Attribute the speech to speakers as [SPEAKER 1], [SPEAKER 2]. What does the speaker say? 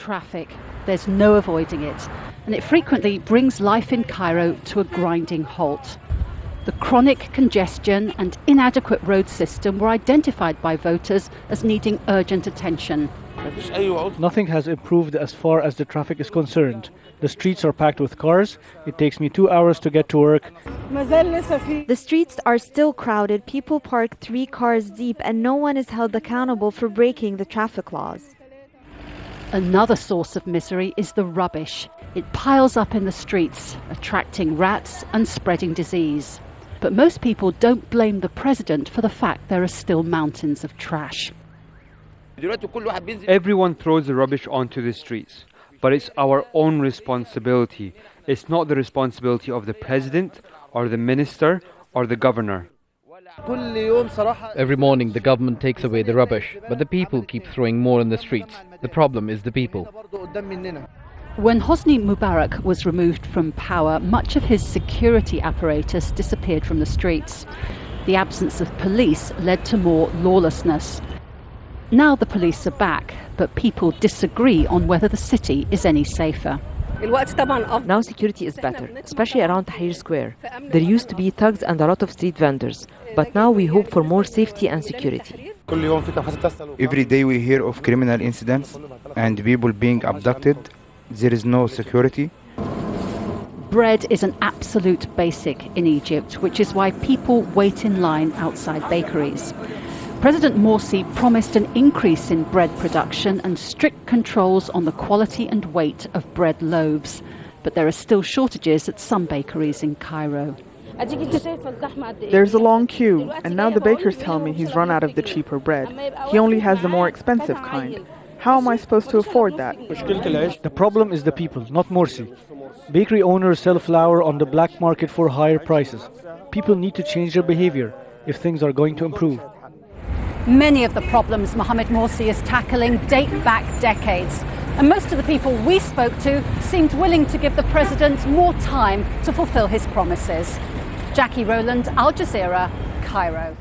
[SPEAKER 1] traffic. There's no avoiding it, and it frequently brings life in Cairo to a grinding halt. The chronic congestion and inadequate road system were identified by voters as needing urgent attention.
[SPEAKER 2] Nothing has improved as far as the traffic is concerned. The streets are packed with cars. It takes me 2 hours to get to work.
[SPEAKER 3] The streets are still crowded. People park 3 cars deep, and no one is held accountable for breaking the traffic laws.
[SPEAKER 1] Another source of misery is the rubbish. It piles up in the streets, attracting rats and spreading disease. But most people don't blame the president for the fact there are still mountains of trash.
[SPEAKER 4] Everyone throws the rubbish onto the streets, but it's our own responsibility. It's not the responsibility of the president or the minister or the governor.
[SPEAKER 5] Every morning the government takes away the rubbish, but the people keep throwing more in the streets. The problem is the people.
[SPEAKER 1] When Hosni Mubarak was removed from power, much of his security apparatus disappeared from the streets. The absence of police led to more lawlessness. Now the police are back, but people disagree on whether the city is any safer.
[SPEAKER 6] Now security is better, especially around Tahrir Square. There used to be thugs and a lot of street vendors, but now we hope for more safety and security.
[SPEAKER 7] Every day we hear of criminal incidents and people being abducted. There is no security.
[SPEAKER 1] Bread is an absolute basic in Egypt, which is why people wait in line outside bakeries. President Morsi promised an increase in bread production and strict controls on the quality and weight of bread loaves. But there are still shortages at some bakeries in Cairo.
[SPEAKER 8] There's a long queue, and now the bakers tell me he's run out of the cheaper bread. He only has the more expensive kind. How am I supposed to afford that?
[SPEAKER 2] The problem is the people, not Morsi. Bakery owners sell flour on the black market for higher prices. People need to change their behavior if things are going to improve.
[SPEAKER 1] Many of the problems Mohamed Morsi is tackling date back decades, and most of the people we spoke to seemed willing to give the president more time to fulfill his promises. Jacky, Rowland, Al Jazeera, Cairo.